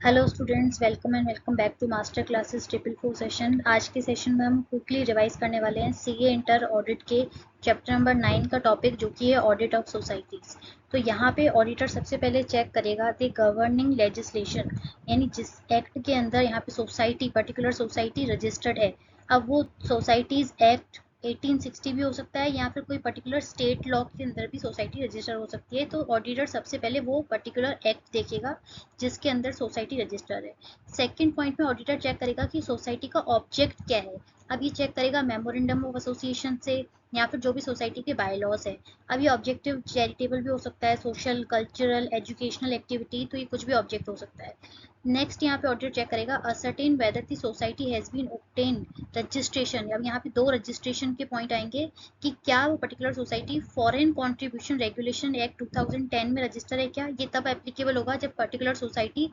Hello students, welcome back to master classes triple four session. आज के session में हम क्विकली रिवाइज करने वाले हैं सीए इंटर ऑडिट के चैप्टर नंबर 9 का टॉपिक, जो कि है ऑडिट ऑफ सोसाइटीज। तो यहाँ पे ऑडिटर सबसे पहले चेक करेगा द गवर्निंग लेजिस्लेशन, यानी जिस एक्ट के अंदर यहाँ पे सोसाइटी, पर्टिकुलर सोसाइटी रजिस्टर्ड है। अब वो सोसाइटीज एक्ट 1860 भी हो सकता है, या फिर कोई पर्टिकुलर स्टेट लॉ के अंदर भी सोसाइटी रजिस्टर हो सकती है। तो ऑडिटर सबसे पहले वो पर्टिकुलर एक्ट देखेगा जिसके अंदर सोसाइटी रजिस्टर है। सेकंड पॉइंट में ऑडिटर चेक करेगा कि सोसाइटी का ऑब्जेक्ट क्या है। अब ये चेक करेगा मेमोरेंडम ऑफ एसोसिएशन से, या फिर जो भी सोसाइटी के बायलॉज है। अब ये ऑब्जेक्टिव चैरिटेबल भी हो सकता है, सोशल, कल्चरल, एजुकेशनल एक्टिविटी, तो ये कुछ भी ऑब्जेक्ट हो सकता है। नेक्स्ट यहाँ पे ऑडिटर चेक करेगा ascertain whether the society has been obtain registration. अब यहाँ पे दो रजिस्ट्रेशन के पॉइंट आएंगे कि क्या वो particular society foreign contribution regulation act 2010 में रजिस्टर है क्या। ये तब एप्लीकेबल होगा जब पर्टिकुलर सोसाइटी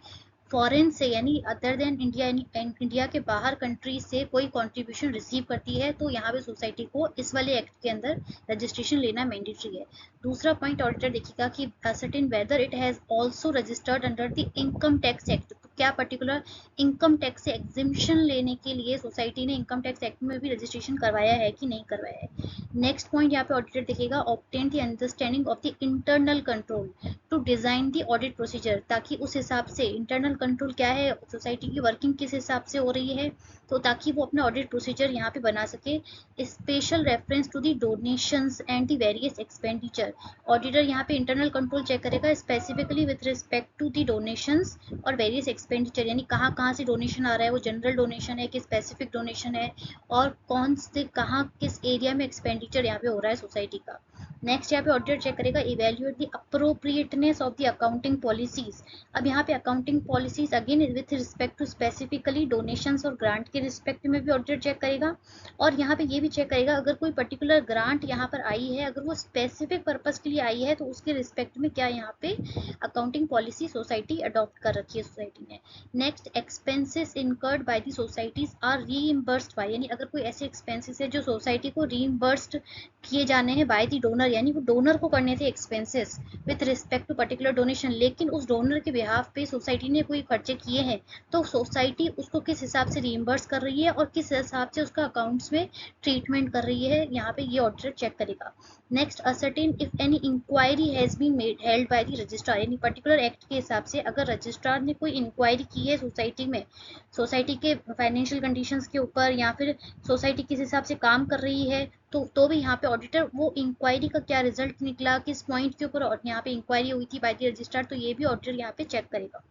फॉरेन से, यानी अदर देन इंडिया, यानी इंडिया के बाहर कंट्री से कोई कंट्रीब्यूशन रिसीव करती है, तो यहाँ पे सोसाइटी को इस वाले एक्ट के अंदर रजिस्ट्रेशन लेना मैंडेटरी है। दूसरा पॉइंट ऑडिटर देखेगा कि certain whether it has also registered under the income tax act. तो क्या पर्टिकुलर इनकम टैक्स से एग्जिम्पशन लेने के लिए सोसाइटी ने इनकम टैक्स एक्ट में भी रजिस्ट्रेशन करवाया है कि नहीं करवाया है। नेक्स्ट पॉइंट यहाँ पे ऑडिटर देखेगा obtain the understanding of the internal control to design the audit procedure, ताकि उस हिसाब से इंटरनल कंट्रोल क्या है, सोसाइटी की वर्किंग किस हिसाब से हो रही है, तो ताकि वो अपना ऑडिट प्रोसीजर यहाँ पे बना सके। Special reference to the donations and the various expenditure. Auditor यहाँ पे इंटरनल कंट्रोल चेक करेगा specifically with respect to the donations और वेरियस एक्सपेंडिचर, यानी कहाँ कहाँ से डोनेशन आ रहा है, वो जनरल डोनेशन है कि स्पेसिफिक डोनेशन है, और कौन से कहाँ किस एरिया में एक्सपेंडिचर यहाँ पे हो रहा है सोसाइटी का। नेक्स्ट यहाँ पे ऑडिटर चेक करेगा evaluate the appropriateness of the accounting policies. अब यहाँ पे accounting policies again with respect to specifically donations और ग्रांट के रिस्पेक्ट में भी ऑडिटर चेक करेगा। और यहाँ पे ये भी चेक करेगा अगर कोई पर्टिकुलर ग्रांट यहाँ पर आई है, अगर वो स्पेसिफिक पर्पज के लिए आई है, तो उसके रिस्पेक्ट में क्या यहाँ पे अकाउंटिंग पॉलिसी सोसाइटी अडॉप्ट कर रखी है सोसाइटी ने। Next, expenses incurred by the societies are reimbursed by, यानी अगर कोई ऐसे एक्सपेंसेस है जो सोसाइटी को रीइंबर्स्ड किए जाने हैं बाय द डोनर, यानी वो डोनर को करने थे expenses with respect to particular donation, लेकिन उस डोनर के बिहाफ पे सोसाइटी ने कोई खर्चे किए हैं, तो सोसाइटी उसको किस हिसाब से रीइंबर्स कर रही है और किस हिसाब से उसका अकाउंट्स में ट्रीटमेंट कर रही है, यहाँ पे ये ऑडिटर चेक करेगा। Next, ascertain if any inquiry has been made held by the registrar, यानी पर्टिकुलर एक्ट के हिसाब से अगर रजिस्ट्रार ने कोई इंक्वायरी की है सोसाइटी में, सोसाइटी के फाइनेंशियल कंडीशंस के ऊपर, या फिर सोसाइटी किस हिसाब से काम कर रही है, तो भी यहाँ पे ऑडिटर वो इंक्वायरी का क्या रिजल्ट निकला, किस पॉइंट के ऊपर यहाँ पे इंक्वायरी हुई थी बाय द रजिस्ट्रार, तो ये भी ऑडिटर यहाँ पे चेक करेगा।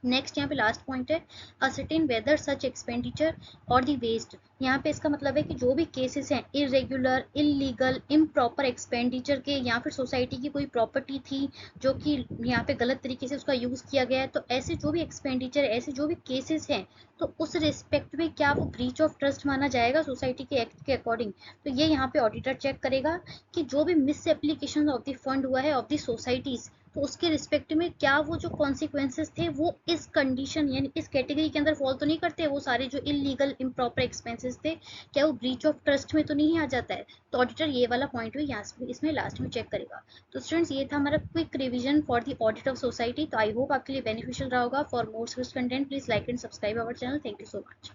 नेक्स्ट यहाँ पे लास्ट पॉइंट है असर्टेन वेदर सच एक्सपेंडिचर और दी वेस्ट। यहाँ पे इसका मतलब है कि जो भी केसेस हैं इरेगुलर, इलीगल, इम्प्रॉपर एक्सपेंडिचर के, या फिर सोसाइटी की कोई प्रॉपर्टी थी जो कि यहाँ पे गलत तरीके से उसका यूज किया गया है, तो ऐसे जो भी एक्सपेंडिचर, ऐसे जो भी केसेस हैं, तो उस रिस्पेक्ट में क्या वो ब्रीच ऑफ ट्रस्ट माना जाएगा सोसाइटी के एक्ट के अकॉर्डिंग। तो ये यहाँ पे ऑडिटर चेक करेगा कि जो भी miss application of the fund हुआ है ऑफ द सोसाइटीज, तो उसके रिस्पेक्ट में क्या वो जो कॉन्सिक्वेंसेस थे वो इस कंडीशन, यानी इस कैटेगरी के अंदर फॉल तो नहीं करते, वो सारे जो इलीगल, इम्प्रॉपर एक्सपेंसेस थे, क्या वो ब्रीच ऑफ ट्रस्ट में तो नहीं आ जाता है। तो ऑडिटर ये वाला पॉइंट भी यहाँ इसमें लास्ट में चेक करेगा। तो स्टूडेंट्स, ये था हमारा quick revision for the audit of society. तो आई होप आपके लिए बेनिफिशियल रहा होगा। For more content please like and subscribe our channel. Thank you so much.